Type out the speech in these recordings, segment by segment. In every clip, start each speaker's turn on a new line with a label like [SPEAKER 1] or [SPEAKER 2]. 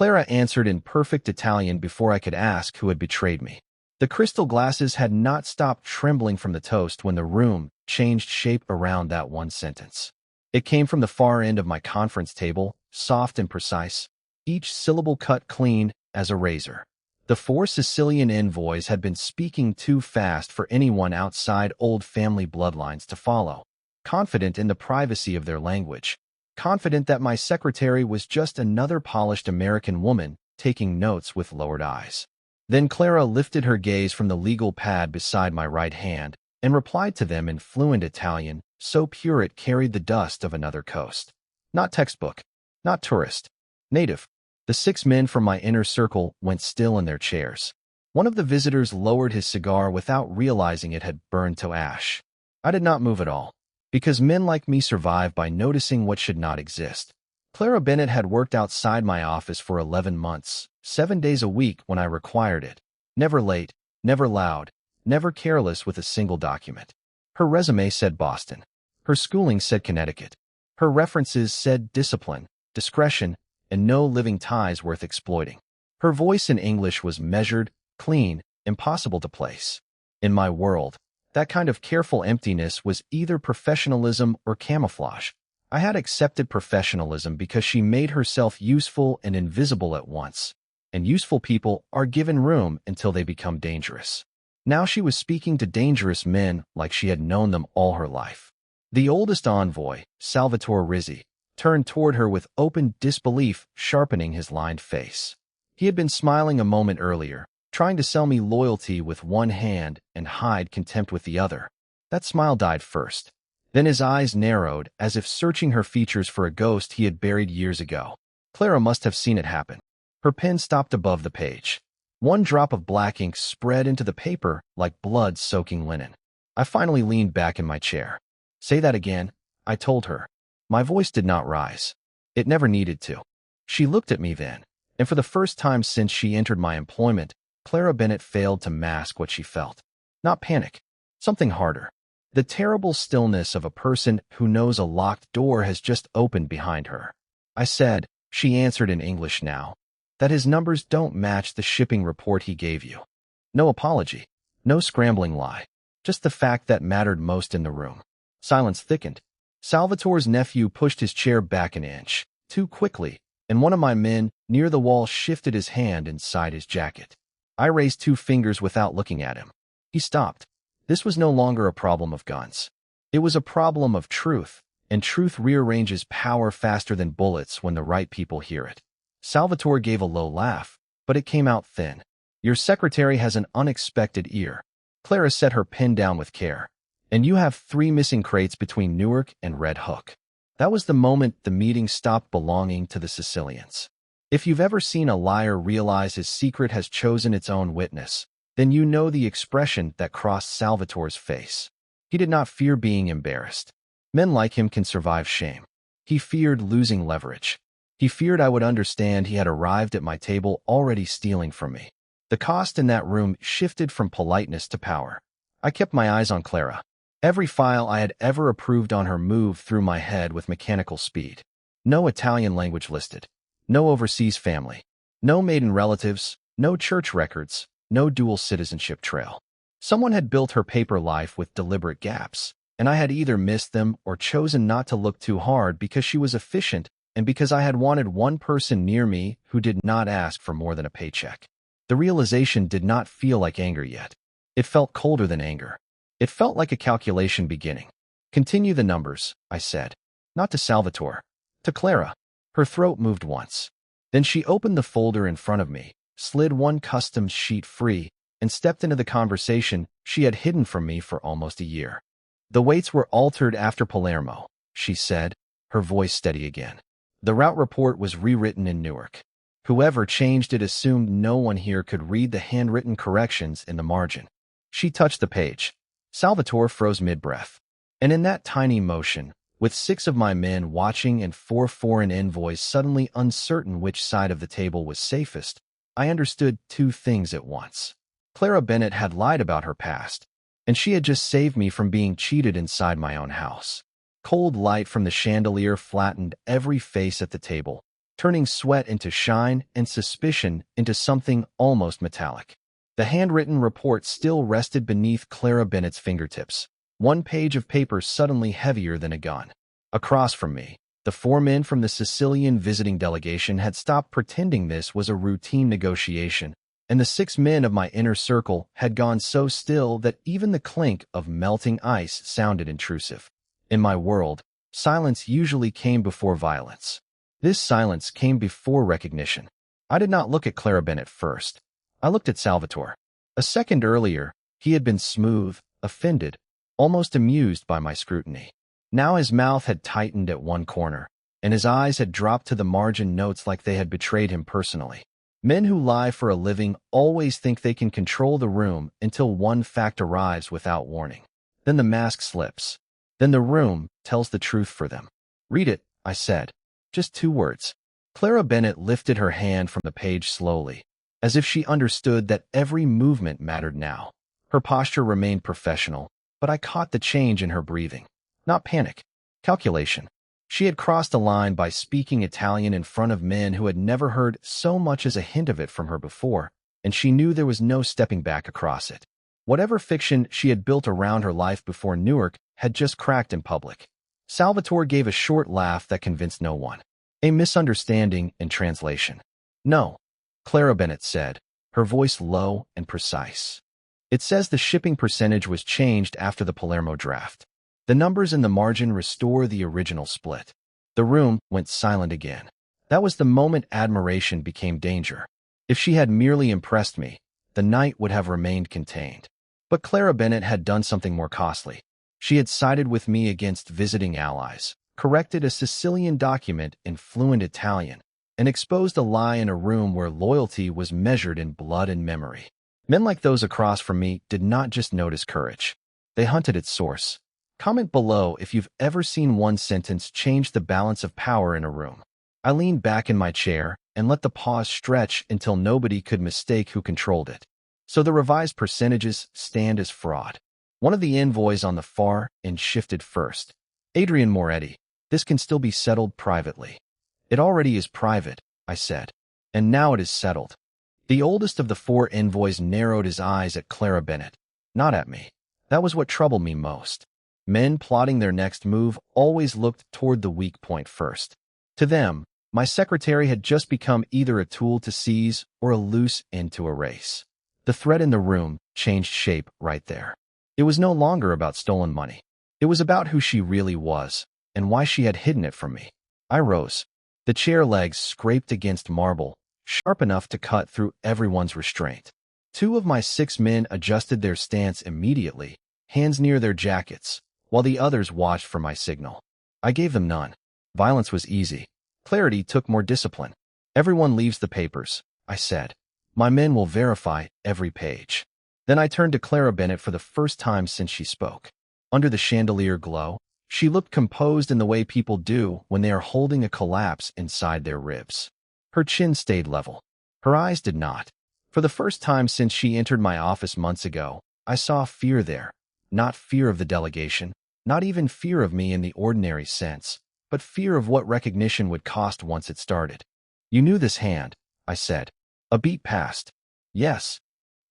[SPEAKER 1] Clara answered in perfect Italian before I could ask who had betrayed me. The crystal glasses had not stopped trembling from the toast when the room changed shape around that one sentence. It came from the far end of my conference table, soft and precise, each syllable cut clean as a razor. The four Sicilian envoys had been speaking too fast for anyone outside old family bloodlines to follow, confident in the privacy of their language, confident that my secretary was just another polished American woman taking notes with lowered eyes. Then Clara lifted her gaze from the legal pad beside my right hand and replied to them in fluent Italian, so pure it carried the dust of another coast. Not textbook, not tourist, native. The 6 men from my inner circle went still in their chairs. One of the visitors lowered his cigar without realizing it had burned to ash. I did not move at all, because men like me survive by noticing what should not exist. Clara Bennett had worked outside my office for 11 months, 7 days a week when I required it. Never late, never loud, never careless with a single document. Her resume said Boston. Her schooling said Connecticut. Her references said discipline, discretion, and no living ties worth exploiting. Her voice in English was measured, clean, impossible to place. In my world, that kind of careful emptiness was either professionalism or camouflage. I had accepted professionalism because she made herself useful and invisible at once, and useful people are given room until they become dangerous. Now she was speaking to dangerous men like she had known them all her life. The oldest envoy, Salvatore Rizzi, turned toward her with open disbelief sharpening his lined face. He had been smiling a moment earlier, trying to sell me loyalty with one hand and hide contempt with the other. That smile died first. Then his eyes narrowed, as if searching her features for a ghost he had buried years ago. Clara must have seen it happen. Her pen stopped above the page. One drop of black ink spread into the paper like blood soaking linen. I finally leaned back in my chair. "Say that again," I told her. My voice did not rise. It never needed to. She looked at me then, and for the first time since she entered my employment, Clara Bennett failed to mask what she felt. Not panic. Something harder. The terrible stillness of a person who knows a locked door has just opened behind her. I said, she answered in English now, that his numbers don't match the shipping report he gave you. No apology. No scrambling lie. Just the fact that mattered most in the room. Silence thickened. Salvatore's nephew pushed his chair back an inch, too quickly, and one of my men near the wall shifted his hand inside his jacket. I raised 2 fingers without looking at him. He stopped. This was no longer a problem of guns. It was a problem of truth, and truth rearranges power faster than bullets when the right people hear it. Salvatore gave a low laugh, but it came out thin. Your secretary has an unexpected ear. Clara set her pen down with care. And you have 3 missing crates between Newark and Red Hook. That was the moment the meeting stopped belonging to the Sicilians. If you've ever seen a liar realize his secret has chosen its own witness, then you know the expression that crossed Salvatore's face. He did not fear being embarrassed. Men like him can survive shame. He feared losing leverage. He feared I would understand he had arrived at my table already stealing from me. The cost in that room shifted from politeness to power. I kept my eyes on Clara. Every file I had ever approved on her moved through my head with mechanical speed. No Italian language listed. No overseas family. No maiden relatives. No church records. No dual citizenship trail. Someone had built her paper life with deliberate gaps, and I had either missed them or chosen not to look too hard because she was efficient and because I had wanted one person near me who did not ask for more than a paycheck. The realization did not feel like anger yet. It felt colder than anger. It felt like a calculation beginning. Continue the numbers, I said. Not to Salvatore. To Clara. Her throat moved once. Then she opened the folder in front of me, slid one custom sheet free, and stepped into the conversation she had hidden from me for almost a year. The weights were altered after Palermo, she said, her voice steady again. The route report was rewritten in Newark. Whoever changed it assumed no one here could read the handwritten corrections in the margin. She touched the page. Salvatore froze mid-breath. And in that tiny motion, with 6 of my men watching and 4 foreign envoys suddenly uncertain which side of the table was safest, I understood 2 things at once. Clara Bennett had lied about her past, and she had just saved me from being cheated inside my own house. Cold light from the chandelier flattened every face at the table, turning sweat into shine and suspicion into something almost metallic. The handwritten report still rested beneath Clara Bennett's fingertips, one page of paper suddenly heavier than a gun. Across from me, the 4 men from the Sicilian visiting delegation had stopped pretending this was a routine negotiation, and the 6 men of my inner circle had gone so still that even the clink of melting ice sounded intrusive. In my world, silence usually came before violence. This silence came before recognition. I did not look at Clara Bennett first. I looked at Salvatore. A second earlier, he had been smooth, offended, almost amused by my scrutiny. Now his mouth had tightened at one corner, and his eyes had dropped to the margin notes like they had betrayed him personally. Men who lie for a living always think they can control the room until one fact arrives without warning. Then the mask slips. Then the room tells the truth for them. "Read it," I said. Just 2 words. Clara Bennett lifted her hand from the page slowly, as if she understood that every movement mattered now. Her posture remained professional, but I caught the change in her breathing. Not panic. Calculation. She had crossed a line by speaking Italian in front of men who had never heard so much as a hint of it from her before, and she knew there was no stepping back across it. Whatever fiction she had built around her life before Newark had just cracked in public. Salvatore gave a short laugh that convinced no one. A misunderstanding in translation. "No," Clara Bennett said, her voice low and precise. "It says the shipping percentage was changed after the Palermo draft. The numbers in the margin restore the original split." The room went silent again. That was the moment admiration became danger. If she had merely impressed me, the night would have remained contained. But Clara Bennett had done something more costly. She had sided with me against visiting allies, corrected a Sicilian document in fluent Italian, and exposed a lie in a room where loyalty was measured in blood and memory. Men like those across from me did not just notice courage. They hunted its source. Comment below if you've ever seen one sentence change the balance of power in a room. I leaned back in my chair and let the pause stretch until nobody could mistake who controlled it. So the revised percentages stand as fraud. One of the envoys on the far end shifted first. "Adrian Moretti, this can still be settled privately." "It already is private," I said. "And now it is settled." The oldest of the 4 envoys narrowed his eyes at Clara Bennett, not at me. That was what troubled me most. Men plotting their next move always looked toward the weak point first. To them, my secretary had just become either a tool to seize or a loose end to erase. The threat in the room changed shape right there. It was no longer about stolen money. It was about who she really was and why she had hidden it from me. I rose. The chair legs scraped against marble, sharp enough to cut through everyone's restraint. 2 of my 6 men adjusted their stance immediately, hands near their jackets, while the others watched for my signal. I gave them none. Violence was easy. Clarity took more discipline. "Everyone leaves the papers," I said. "My men will verify every page." Then I turned to Clara Bennett for the first time since she spoke. Under the chandelier glow, she looked composed in the way people do when they are holding a collapse inside their ribs. Her chin stayed level. Her eyes did not. For the first time since she entered my office months ago, I saw fear there. Not fear of the delegation, not even fear of me in the ordinary sense, but fear of what recognition would cost once it started. "You knew this hand," I said. A beat passed. "Yes.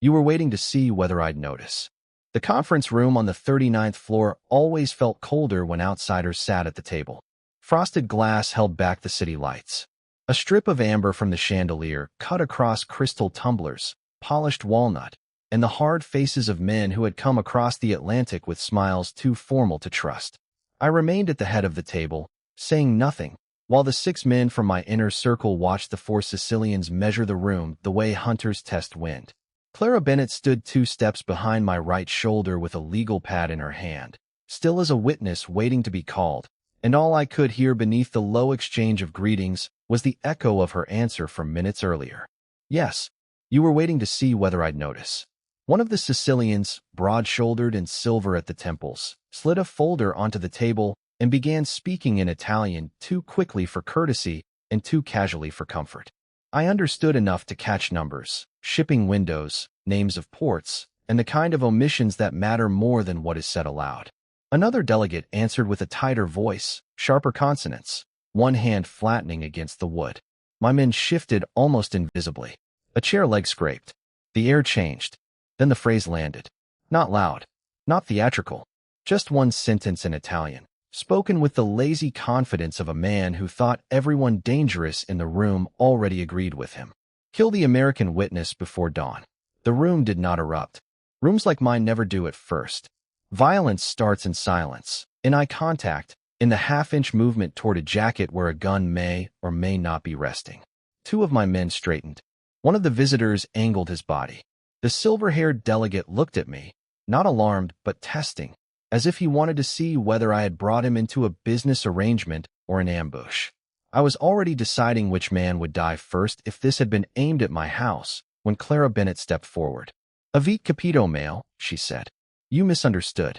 [SPEAKER 1] You were waiting to see whether I'd notice." The conference room on the 39th floor always felt colder when outsiders sat at the table. Frosted glass held back the city lights. A strip of amber from the chandelier cut across crystal tumblers, polished walnut, and the hard faces of men who had come across the Atlantic with smiles too formal to trust. I remained at the head of the table, saying nothing, while the 6 men from my inner circle watched the 4 Sicilians measure the room the way hunters test wind. Clara Bennett stood 2 steps behind my right shoulder with a legal pad in her hand, still as a witness waiting to be called, and all I could hear beneath the low exchange of greetings was the echo of her answer from minutes earlier. "Yes, you were waiting to see whether I'd notice." One of the Sicilians, broad-shouldered and silver at the temples, slid a folder onto the table and began speaking in Italian too quickly for courtesy and too casually for comfort. I understood enough to catch numbers, shipping windows, names of ports, and the kind of omissions that matter more than what is said aloud. Another delegate answered with a tighter voice, sharper consonants, one hand flattening against the wood. My men shifted almost invisibly. A chair leg scraped. The air changed. Then the phrase landed. Not loud. Not theatrical. Just one sentence in Italian, spoken with the lazy confidence of a man who thought everyone dangerous in the room already agreed with him. Kill the American witness before dawn. The room did not erupt. Rooms like mine never do at first. Violence starts in silence, in eye contact, in the half-inch movement toward a jacket where a gun may or may not be resting. Two of my men straightened. One of the visitors angled his body. The silver-haired delegate looked at me, not alarmed but testing, as if he wanted to see whether I had brought him into a business arrangement or an ambush. I was already deciding which man would die first if this had been aimed at my house, when Clara Bennett stepped forward. "Avete capito, male," she said. "You misunderstood."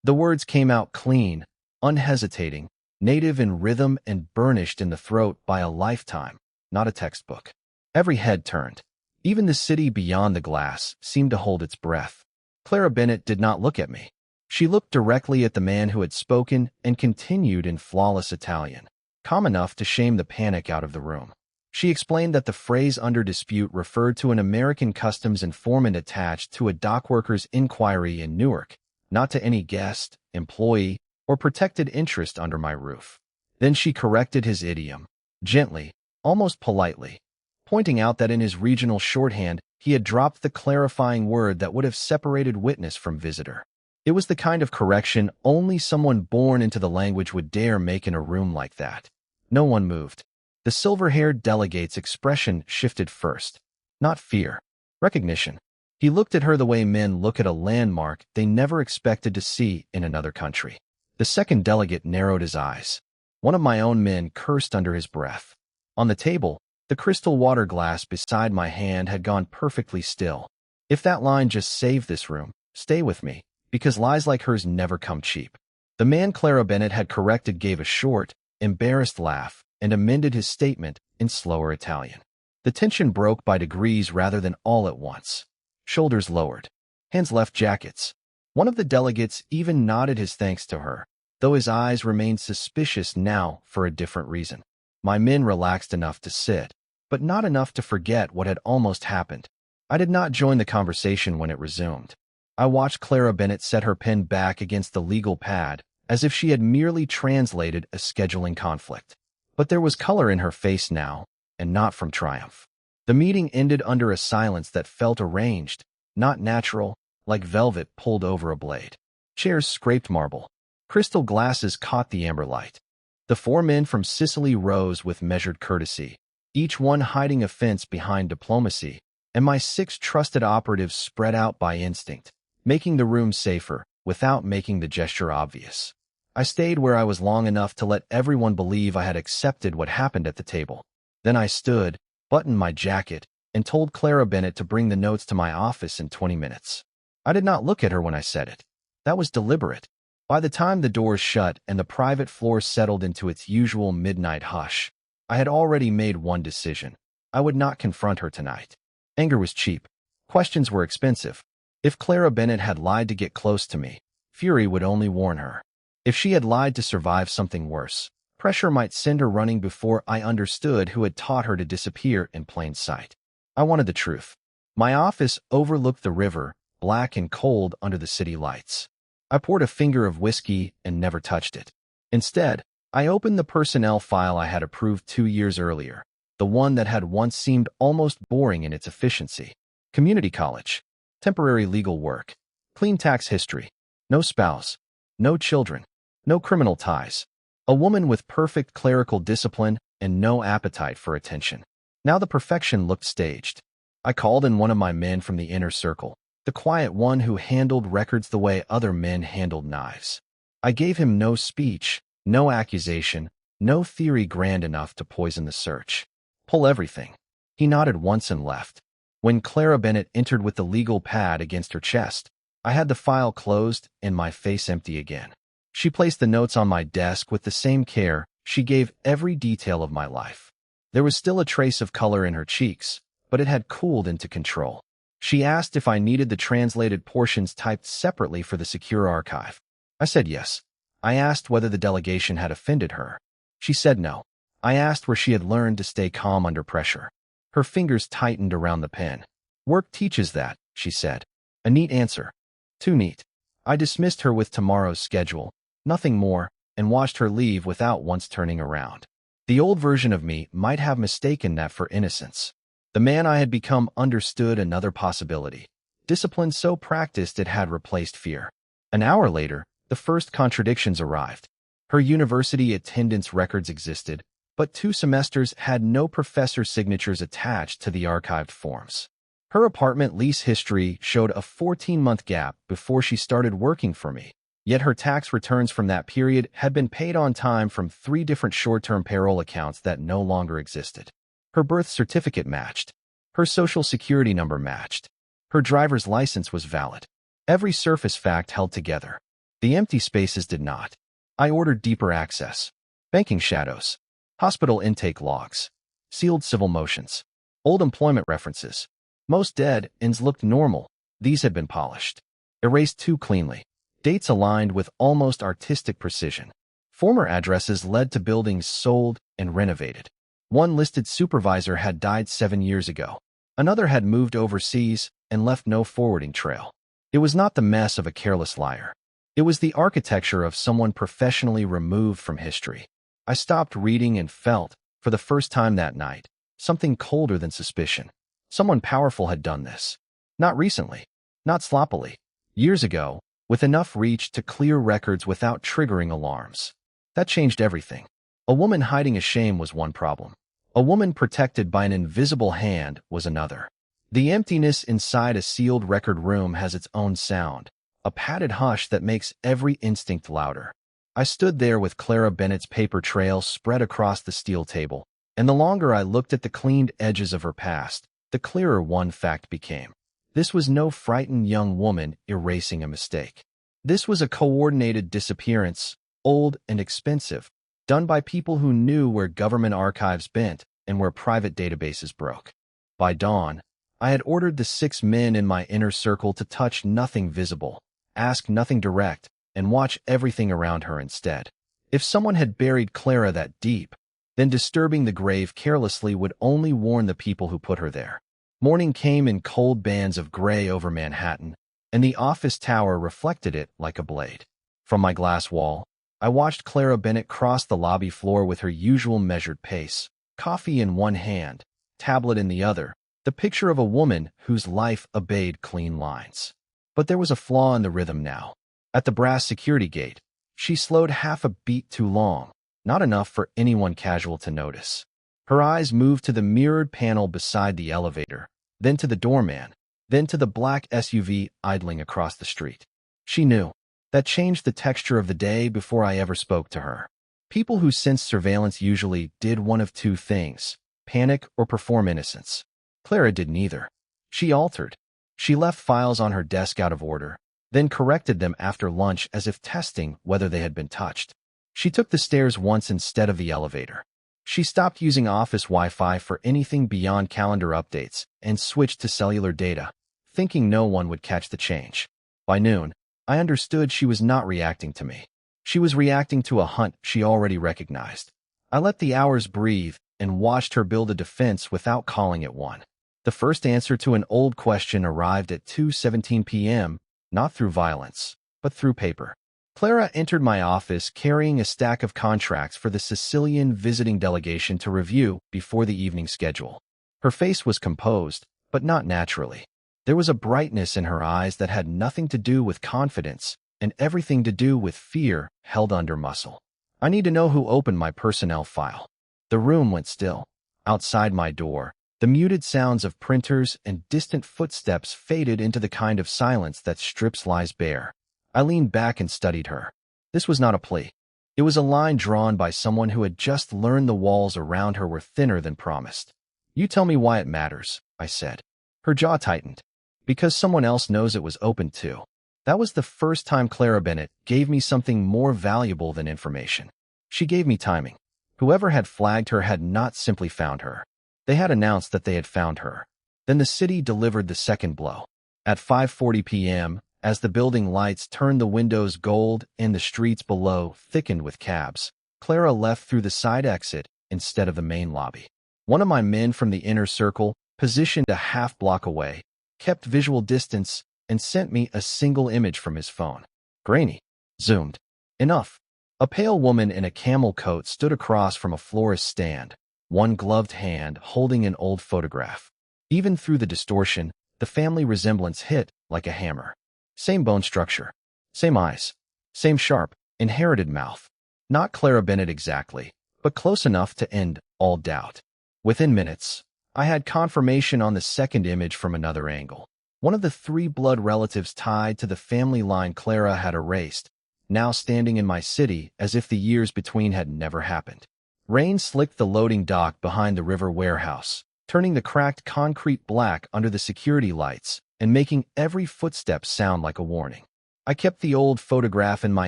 [SPEAKER 1] The words came out clean, unhesitating, native in rhythm and burnished in the throat by a lifetime, not a textbook. Every head turned. Even the city beyond the glass seemed to hold its breath. Clara Bennett did not look at me. She looked directly at the man who had spoken and continued in flawless Italian, calm enough to shame the panic out of the room. She explained that the phrase under dispute referred to an American customs informant attached to a dockworkers' inquiry in Newark, not to any guest, employee, or protected interest under my roof. Then she corrected his idiom, gently, almost politely, pointing out that in his regional shorthand he had dropped the clarifying word that would have separated witness from visitor. It was the kind of correction only someone born into the language would dare make in a room like that. No one moved. The silver-haired delegate's expression shifted first. Not fear. Recognition. He looked at her the way men look at a landmark they never expected to see in another country. The second delegate narrowed his eyes. One of my own men cursed under his breath. On the table, the crystal water glass beside my hand had gone perfectly still. If that line just saved this room, stay with me, because lies like hers never come cheap. The man Clara Bennett had corrected gave a short, embarrassed laugh and amended his statement in slower Italian. The tension broke by degrees rather than all at once. Shoulders lowered. Hands left jackets. One of the delegates even nodded his thanks to her, though his eyes remained suspicious now for a different reason. My men relaxed enough to sit, but not enough to forget what had almost happened. I did not join the conversation when it resumed. I watched Clara Bennett set her pen back against the legal pad, as if she had merely translated a scheduling conflict. But there was color in her face now, and not from triumph. The meeting ended under a silence that felt arranged, not natural, like velvet pulled over a blade. Chairs scraped marble. Crystal glasses caught the amber light. The four men from Sicily rose with measured courtesy, each one hiding a fence behind diplomacy, and my 6 trusted operatives spread out by instinct, making the room safer without making the gesture obvious. I stayed where I was long enough to let everyone believe I had accepted what happened at the table. Then I stood, buttoned my jacket, and told Clara Bennett to bring the notes to my office in 20 minutes. I did not look at her when I said it. That was deliberate. By the time the doors shut and the private floor settled into its usual midnight hush, I had already made one decision. I would not confront her tonight. Anger was cheap. Questions were expensive. If Clara Bennett had lied to get close to me, fury would only warn her. If she had lied to survive something worse, pressure might send her running before I understood who had taught her to disappear in plain sight. I wanted the truth. My office overlooked the river, black and cold under the city lights. I poured a finger of whiskey and never touched it. Instead, I opened the personnel file I had approved 2 years earlier, the one that had once seemed almost boring in its efficiency. Community college. Temporary legal work. Clean tax history. No spouse. No children. No criminal ties. A woman with perfect clerical discipline and no appetite for attention. Now the perfection looked staged. I called in one of my men from the inner circle, the quiet one who handled records the way other men handled knives. I gave him no speech, no accusation, no theory grand enough to poison the search. Pull everything. He nodded once and left. When Clara Bennett entered with the legal pad against her chest, I had the file closed and my face empty again. She placed the notes on my desk with the same care she gave every detail of my life. There was still a trace of color in her cheeks, but it had cooled into control. She asked if I needed the translated portions typed separately for the secure archive. I said yes. I asked whether the delegation had offended her. She said no. I asked where she had learned to stay calm under pressure. Her fingers tightened around the pen. Work teaches that, she said. A neat answer. Too neat. I dismissed her with tomorrow's schedule, nothing more, and watched her leave without once turning around. The old version of me might have mistaken that for innocence. The man I had become understood another possibility. Discipline so practiced it had replaced fear. An hour later, the first contradictions arrived. Her university attendance records existed, but 2 semesters had no professor signatures attached to the archived forms. Her apartment lease history showed a 14-month gap before she started working for me, yet her tax returns from that period had been paid on time from 3 different short-term payroll accounts that no longer existed. Her birth certificate matched. Her social security number matched. Her driver's license was valid. Every surface fact held together. The empty spaces did not. I ordered deeper access. Banking shadows. Hospital intake logs. Sealed civil motions. Old employment references. Most dead ends looked normal. These had been polished. Erased too cleanly. Dates aligned with almost artistic precision. Former addresses led to buildings sold and renovated. One listed supervisor had died 7 years ago. Another had moved overseas and left no forwarding trail. It was not the mess of a careless liar. It was the architecture of someone professionally removed from history. I stopped reading and felt, for the first time that night, something colder than suspicion. Someone powerful had done this. Not recently. Not sloppily. Years ago, with enough reach to clear records without triggering alarms. That changed everything. A woman hiding a shame was one problem. A woman protected by an invisible hand was another. The emptiness inside a sealed record room has its own sound, a padded hush that makes every instinct louder. I stood there with Clara Bennett's paper trail spread across the steel table, and the longer I looked at the cleaned edges of her past, the clearer one fact became. This was no frightened young woman erasing a mistake. This was a coordinated disappearance, old and expensive, done by people who knew where government archives bent and where private databases broke. By dawn, I had ordered the 6 men in my inner circle to touch nothing visible, ask nothing direct, and watch everything around her instead. If someone had buried Clara that deep, then disturbing the grave carelessly would only warn the people who put her there. Morning came in cold bands of gray over Manhattan, and the office tower reflected it like a blade. From my glass wall, I watched Clara Bennett cross the lobby floor with her usual measured pace, coffee in one hand, tablet in the other, the picture of a woman whose life obeyed clean lines. But there was a flaw in the rhythm now. At the brass security gate, she slowed half a beat too long, not enough for anyone casual to notice. Her eyes moved to the mirrored panel beside the elevator, then to the doorman, then to the black SUV idling across the street. She knew. That changed the texture of the day before I ever spoke to her. People who sensed surveillance usually did one of 2 things, panic or perform innocence. Clara did neither. She altered. She left files on her desk out of order, then corrected them after lunch as if testing whether they had been touched. She took the stairs once instead of the elevator. She stopped using office Wi-Fi for anything beyond calendar updates and switched to cellular data, thinking no one would catch the change. By noon, I understood she was not reacting to me. She was reacting to a hunt she already recognized. I let the hours breathe and watched her build a defense without calling it one. The first answer to an old question arrived at 2:17 p.m., not through violence, but through paper. Clara entered my office carrying a stack of contracts for the Sicilian visiting delegation to review before the evening schedule. Her face was composed, but not naturally. There was a brightness in her eyes that had nothing to do with confidence and everything to do with fear held under muscle. I need to know who opened my personnel file. The room went still. Outside my door, the muted sounds of printers and distant footsteps faded into the kind of silence that strips lies bare. I leaned back and studied her. This was not a plea. It was a line drawn by someone who had just learned the walls around her were thinner than promised. You tell me why it matters, I said. Her jaw tightened. Because someone else knows it was open too. That was the first time Clara Bennett gave me something more valuable than information. She gave me timing. Whoever had flagged her had not simply found her. They had announced that they had found her. Then the city delivered the second blow. At 5:40 p.m., as the building lights turned the windows gold and the streets below thickened with cabs, Clara left through the side exit instead of the main lobby. One of my men from the inner circle, positioned a half-block away, kept visual distance and sent me a single image from his phone. Grainy. Zoomed. Enough. A pale woman in a camel coat stood across from a florist's stand, one gloved hand holding an old photograph. Even through the distortion, the family resemblance hit like a hammer. Same bone structure. Same eyes. Same sharp, inherited mouth. Not Clara Bennett exactly, but close enough to end all doubt. Within minutes, I had confirmation on the second image from another angle. One of the 3 blood relatives tied to the family line Clara had erased, now standing in my city as if the years between had never happened. Rain slicked the loading dock behind the river warehouse, turning the cracked concrete black under the security lights and making every footstep sound like a warning. I kept the old photograph in my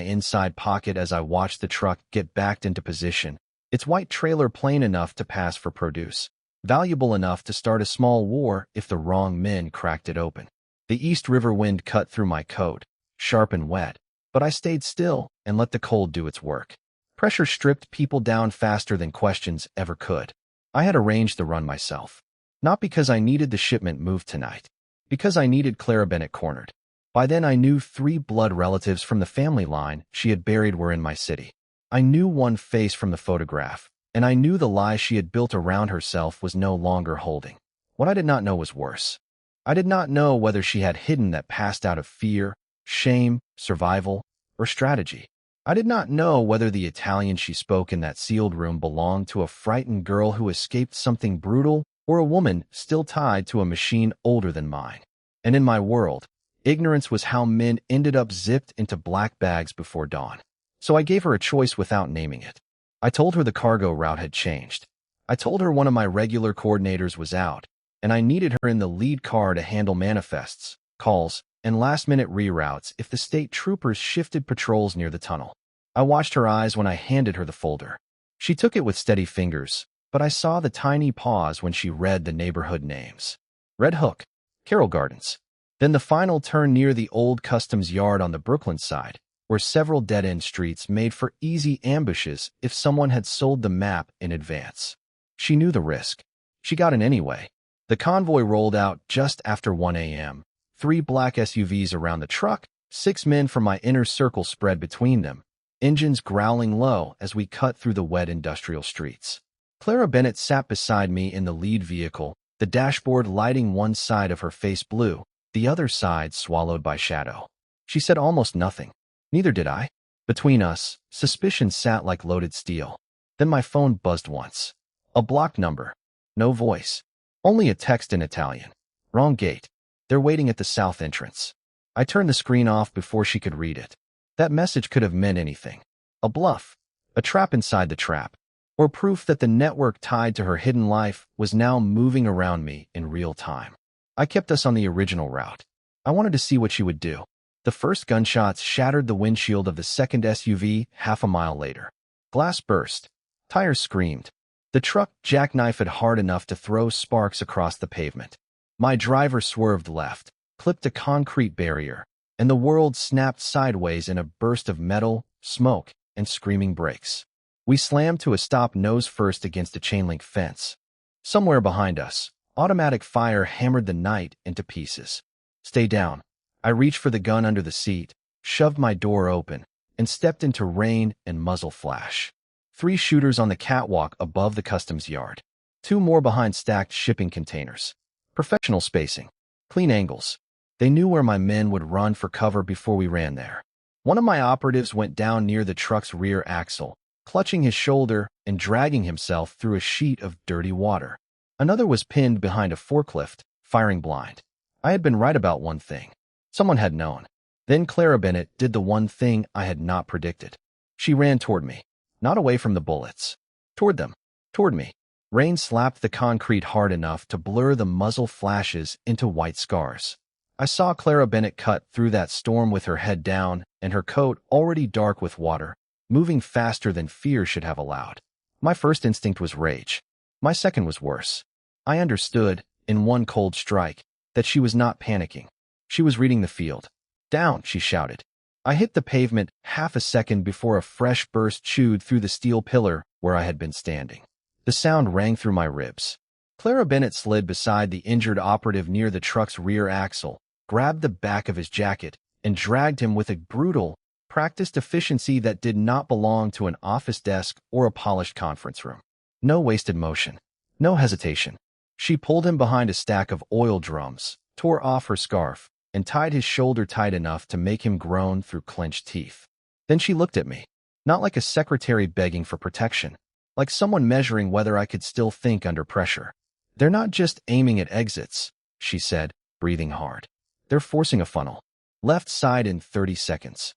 [SPEAKER 1] inside pocket as I watched the truck get backed into position, its white trailer plain enough to pass for produce, valuable enough to start a small war if the wrong men cracked it open. The East River wind cut through my coat, sharp and wet, but I stayed still and let the cold do its work. Pressure stripped people down faster than questions ever could. I had arranged the run myself. Not because I needed the shipment moved tonight. Because I needed Clara Bennett cornered. By then I knew 3 blood relatives from the family line she had buried were in my city. I knew one face from the photograph, and I knew the lie she had built around herself was no longer holding. What I did not know was worse. I did not know whether she had hidden that past out of fear, shame, survival, or strategy. I did not know whether the Italian she spoke in that sealed room belonged to a frightened girl who escaped something brutal or a woman still tied to a machine older than mine. And in my world, ignorance was how men ended up zipped into black bags before dawn. So I gave her a choice without naming it. I told her the cargo route had changed. I told her one of my regular coordinators was out, and I needed her in the lead car to handle manifests, calls, and last-minute reroutes if the state troopers shifted patrols near the tunnel. I watched her eyes when I handed her the folder. She took it with steady fingers, but I saw the tiny pause when she read the neighborhood names. Red Hook, Carroll Gardens. Then the final turn near the old customs yard on the Brooklyn side, where several dead-end streets made for easy ambushes if someone had sold the map in advance. She knew the risk. She got in anyway. The convoy rolled out just after 1 a.m., 3 black SUVs around the truck, 6 men from my inner circle spread between them, engines growling low as we cut through the wet industrial streets. Clara Bennett sat beside me in the lead vehicle, the dashboard lighting one side of her face blue, the other side swallowed by shadow. She said almost nothing. Neither did I. Between us, suspicion sat like loaded steel. Then my phone buzzed once. A blocked number. No voice. Only a text in Italian. Wrong gate. They're waiting at the south entrance. I turned the screen off before she could read it. That message could have meant anything. A bluff. A trap inside the trap. Or proof that the network tied to her hidden life was now moving around me in real time. I kept us on the original route. I wanted to see what she would do. The first gunshots shattered the windshield of the second SUV half a mile later. Glass burst. Tires screamed. The truck jackknifed hard enough to throw sparks across the pavement. My driver swerved left, clipped a concrete barrier, and the world snapped sideways in a burst of metal, smoke, and screaming brakes. We slammed to a stop nose first against a chain-link fence. Somewhere behind us, automatic fire hammered the night into pieces. Stay down. I reached for the gun under the seat, shoved my door open, and stepped into rain and muzzle flash. 3 shooters on the catwalk above the customs yard. 2 more behind stacked shipping containers. Professional spacing. Clean angles. They knew where my men would run for cover before we ran there. One of my operatives went down near the truck's rear axle, clutching his shoulder and dragging himself through a sheet of dirty water. Another was pinned behind a forklift, firing blind. I had been right about one thing. Someone had known. Then Clara Bennett did the one thing I had not predicted. She ran toward me. Not away from the bullets. Toward them. Toward me. Rain slapped the concrete hard enough to blur the muzzle flashes into white scars. I saw Clara Bennett cut through that storm with her head down and her coat already dark with water, moving faster than fear should have allowed. My first instinct was rage. My second was worse. I understood, in one cold strike, that she was not panicking. She was reading the field. Down, she shouted. I hit the pavement half a second before a fresh burst chewed through the steel pillar where I had been standing. The sound rang through my ribs. Clara Bennett slid beside the injured operative near the truck's rear axle, grabbed the back of his jacket, and dragged him with a brutal, practiced efficiency that did not belong to an office desk or a polished conference room. No wasted motion. No hesitation. She pulled him behind a stack of oil drums, tore off her scarf, and tied his shoulder tight enough to make him groan through clenched teeth. Then she looked at me, not like a secretary begging for protection, like someone measuring whether I could still think under pressure. "They're not just aiming at exits," she said, breathing hard. "They're forcing a funnel. Left side in 30 seconds.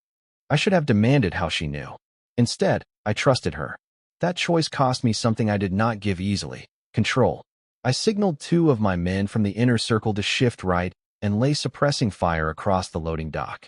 [SPEAKER 1] I should have demanded how she knew. Instead, I trusted her. That choice cost me something I did not give easily: control. I signaled 2 of my men from the inner circle to shift right and lay suppressing fire across the loading dock.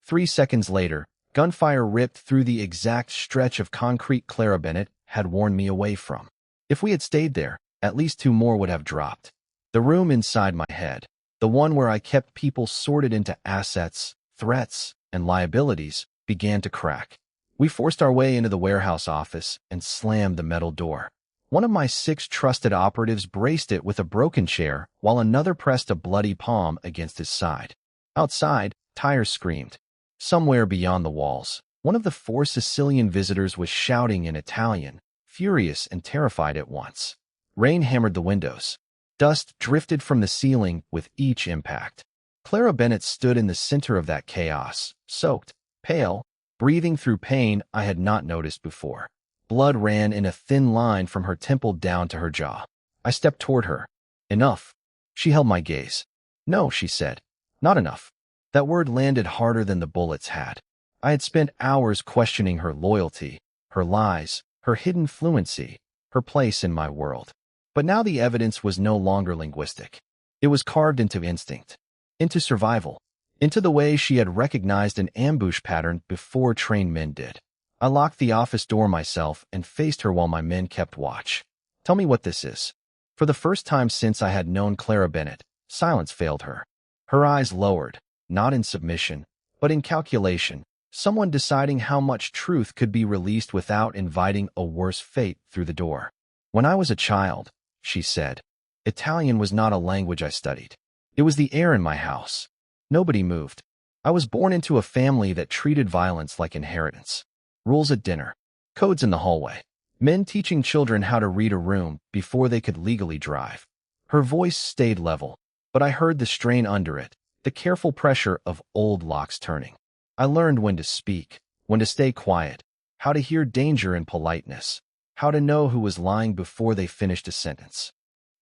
[SPEAKER 1] 3 seconds later, gunfire ripped through the exact stretch of concrete Clara Bennett had warned me away from. If we had stayed there, at least 2 more would have dropped. The room inside my head, the one where I kept people sorted into assets, threats, and liabilities, began to crack. We forced our way into the warehouse office and slammed the metal door. One of my 6 trusted operatives braced it with a broken chair, while another pressed a bloody palm against his side. Outside, tires screamed. Somewhere beyond the walls, one of the 4 Sicilian visitors was shouting in Italian, furious and terrified at once. Rain hammered the windows. Dust drifted from the ceiling with each impact. Clara Bennett stood in the center of that chaos, soaked, pale, breathing through pain I had not noticed before. Blood ran in a thin line from her temple down to her jaw. I stepped toward her. "Enough." She held my gaze. "No," she said. "Not enough." That word landed harder than the bullets had. I had spent hours questioning her loyalty, her lies, her hidden fluency, her place in my world. But now the evidence was no longer linguistic. It was carved into instinct, into survival, into the way she had recognized an ambush pattern before trained men did. I locked the office door myself and faced her while my men kept watch. "Tell me what this is." For the first time since I had known Clara Bennett, silence failed her. Her eyes lowered, not in submission, but in calculation, someone deciding how much truth could be released without inviting a worse fate through the door. "When I was a child," she said, "Italian was not a language I studied. It was the air in my house. Nobody moved. I was born into a family that treated violence like inheritance. Rules at dinner, codes in the hallway, men teaching children how to read a room before they could legally drive." Her voice stayed level, but I heard the strain under it, the careful pressure of old locks turning. I learned when to speak, when to stay quiet, how to hear danger in politeness, how to know who was lying before they finished a sentence.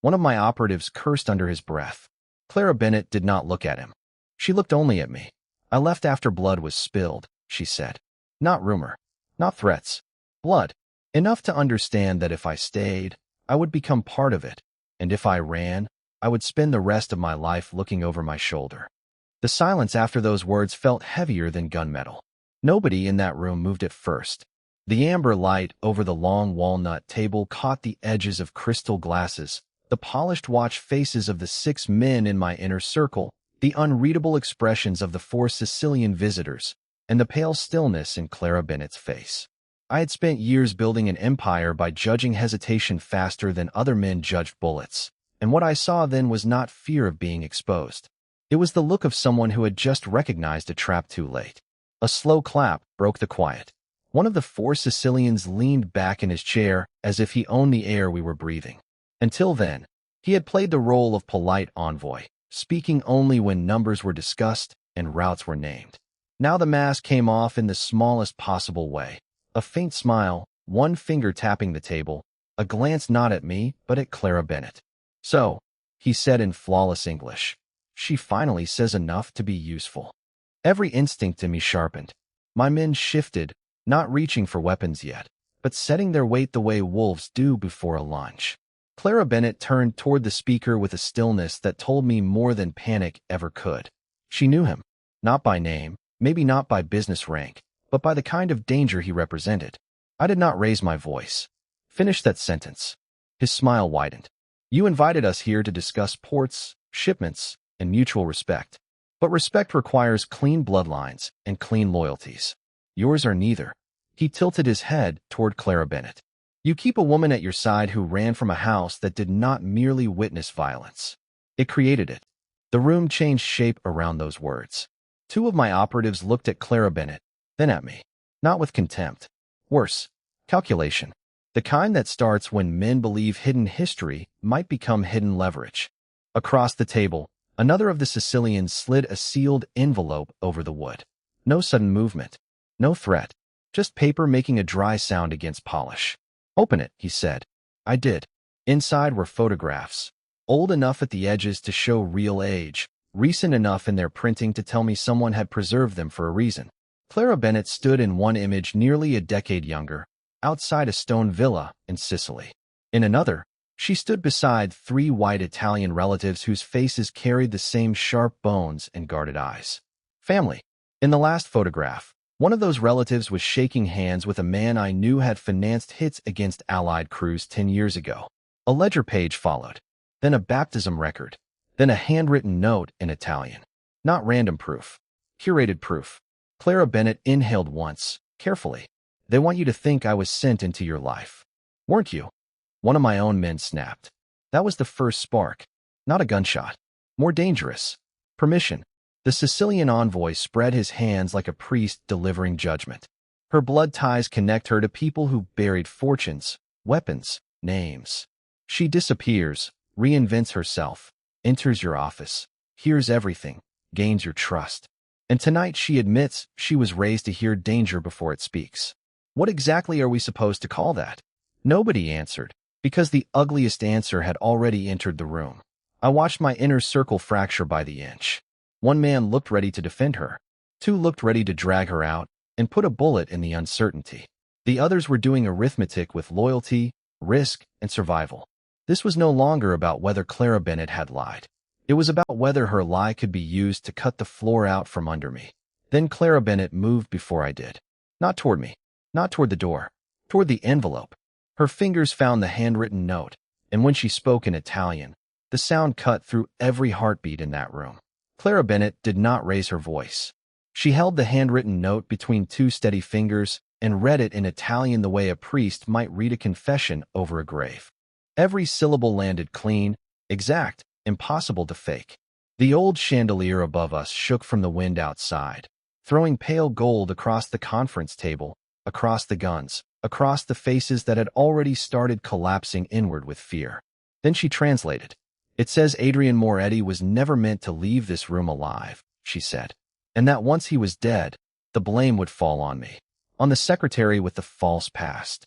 [SPEAKER 1] One of my operatives cursed under his breath. Clara Bennett did not look at him. She looked only at me. "I left after blood was spilled," she said. "Not rumor. Not threats. Blood. Enough to understand that if I stayed, I would become part of it, and if I ran, I would spend the rest of my life looking over my shoulder." The silence after those words felt heavier than gunmetal. Nobody in that room moved at first. The amber light over the long walnut table caught the edges of crystal glasses, the polished watch faces of the 6 men in my inner circle, the unreadable expressions of the 4 Sicilian visitors, and the pale stillness in Clara Bennett's face. I had spent years building an empire by judging hesitation faster than other men judged bullets, and what I saw then was not fear of being exposed. It was the look of someone who had just recognized a trap too late. A slow clap broke the quiet. One of the 4 Sicilians leaned back in his chair as if he owned the air we were breathing. Until then, he had played the role of polite envoy, speaking only when numbers were discussed and routes were named. Now the mask came off in the smallest possible way. A faint smile, one finger tapping the table, a glance not at me, but at Clara Bennett. "So," he said in flawless English, "she finally says enough to be useful." Every instinct in me sharpened. My men shifted, not reaching for weapons yet, but setting their weight the way wolves do before a lunge. Clara Bennett turned toward the speaker with a stillness that told me more than panic ever could. She knew him, not by name, maybe not by business rank, but by the kind of danger he represented. I did not raise my voice. "Finish that sentence." His smile widened. "You invited us here to discuss ports, shipments, and mutual respect. But respect requires clean bloodlines and clean loyalties. Yours are neither." He tilted his head toward Clara Bennett. You keep a woman at your side who ran from a house that did not merely witness violence. It created it. The room changed shape around those words. Two of my operatives looked at Clara Bennett, then at me. Not with contempt. Worse, calculation. The kind that starts when men believe hidden history might become hidden leverage. Across the table, another of the Sicilians slid a sealed envelope over the wood. No sudden movement. No threat. Just paper making a dry sound against polish. Open it, he said. I did. Inside were photographs. Old enough at the edges to show real age, recent enough in their printing to tell me someone had preserved them for a reason. Clara Bennett stood in one image nearly a decade younger, outside a stone villa in Sicily. In another, she stood beside three white Italian relatives whose faces carried the same sharp bones and guarded eyes. Family. In the last photograph, one of those relatives was shaking hands with a man I knew had financed hits against Allied crews 10 years ago. A ledger page followed, then a baptism record, then a handwritten note in Italian. Not random proof. Curated proof. Clara Bennett inhaled once, carefully. They want you to think I was sent into your life. Weren't you? One of my own men snapped. That was the first spark. Not a gunshot. More dangerous. Permission. The Sicilian envoy spread his hands like a priest delivering judgment. Her blood ties connect her to people who buried fortunes, weapons, names. She disappears, reinvents herself, enters your office, hears everything, gains your trust. And tonight she admits she was raised to hear danger before it speaks. What exactly are we supposed to call that? Nobody answered, because the ugliest answer had already entered the room. I watched my inner circle fracture by the inch. One man looked ready to defend her. Two looked ready to drag her out and put a bullet in the uncertainty. The others were doing arithmetic with loyalty, risk, and survival. This was no longer about whether Clara Bennett had lied. It was about whether her lie could be used to cut the floor out from under me. Then Clara Bennett moved before I did. Not toward me. Not toward the door. Toward the envelope. Her fingers found the handwritten note, and when she spoke in Italian, the sound cut through every heartbeat in that room. Clara Bennett did not raise her voice. She held the handwritten note between two steady fingers and read it in Italian the way a priest might read a confession over a grave. Every syllable landed clean, exact, impossible to fake. The old chandelier above us shook from the wind outside, throwing pale gold across the conference table, across the guns, across the faces that had already started collapsing inward with fear. Then she translated. It says Adrian Moretti was never meant to leave this room alive, she said, and that once he was dead, the blame would fall on me, on the secretary with the false past.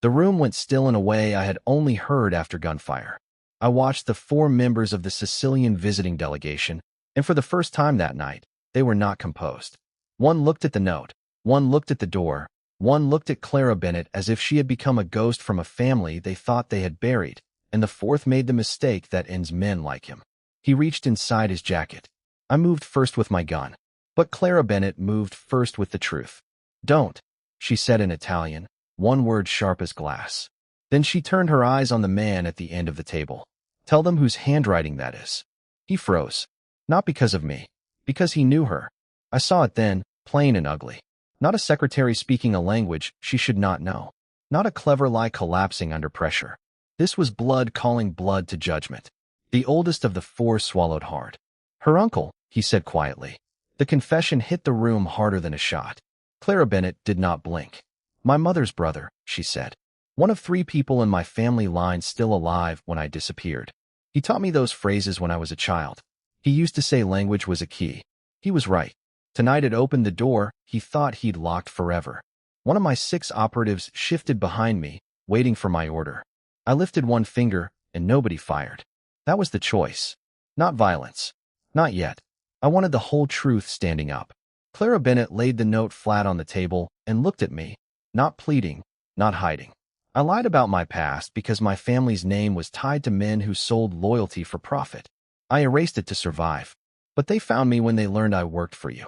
[SPEAKER 1] The room went still in a way I had only heard after gunfire. I watched the four members of the Sicilian visiting delegation, and for the first time that night, they were not composed. One looked at the note, one looked at the door, one looked at Clara Bennett as if she had become a ghost from a family they thought they had buried, and the fourth made the mistake that ends men like him. He reached inside his jacket. I moved first with my gun, but Clara Bennett moved first with the truth. Don't, she said in Italian, one word sharp as glass. Then she turned her eyes on the man at the end of the table. Tell them whose handwriting that is. He froze. Not because of me. Because he knew her. I saw it then, plain and ugly. Not a secretary speaking a language she should not know. Not a clever lie collapsing under pressure. This was blood calling blood to judgment. The oldest of the four swallowed hard. Her uncle, he said quietly. The confession hit the room harder than a shot. Clara Bennett did not blink. My mother's brother, she said. One of three people in my family line still alive when I disappeared. He taught me those phrases when I was a child. He used to say language was a key. He was right. Tonight it opened the door he thought he'd locked forever. One of my 6 operatives shifted behind me, waiting for my order. I lifted one finger, and nobody fired. That was the choice. Not violence. Not yet. I wanted the whole truth standing up. Clara Bennett laid the note flat on the table and looked at me, not pleading, not hiding. I lied about my past because my family's name was tied to men who sold loyalty for profit. I erased it to survive. But they found me when they learned I worked for you.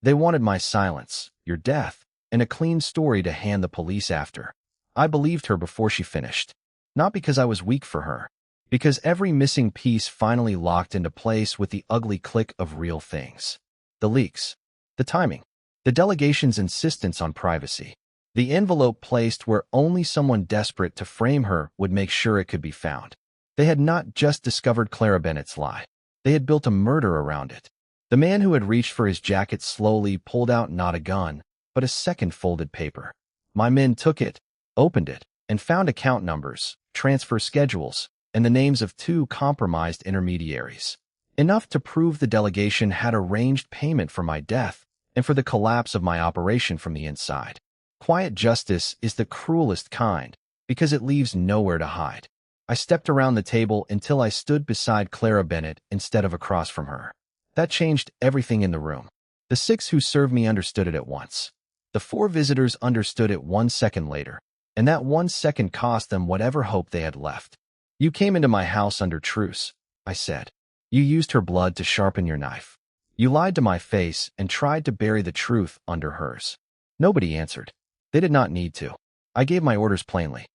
[SPEAKER 1] They wanted my silence, your death, and a clean story to hand the police after. I believed her before she finished. Not because I was weak for her. Because every missing piece finally locked into place with the ugly click of real things. The leaks. The timing. The delegation's insistence on privacy. The envelope placed where only someone desperate to frame her would make sure it could be found. They had not just discovered Clara Bennett's lie. They had built a murder around it. The man who had reached for his jacket slowly pulled out not a gun, but a second folded paper. My men took it, opened it, and found account numbers, transfer schedules, and the names of 2 compromised intermediaries. Enough to prove the delegation had arranged payment for my death and for the collapse of my operation from the inside. Quiet justice is the cruelest kind because it leaves nowhere to hide. I stepped around the table until I stood beside Clara Bennett instead of across from her. That changed everything in the room. The 6 who served me understood it at once. The 4 visitors understood it 1 second later, and that 1 second cost them whatever hope they had left. You came into my house under truce, I said. You used her blood to sharpen your knife. You lied to my face and tried to bury the truth under hers. Nobody answered. They did not need to. I gave my orders plainly.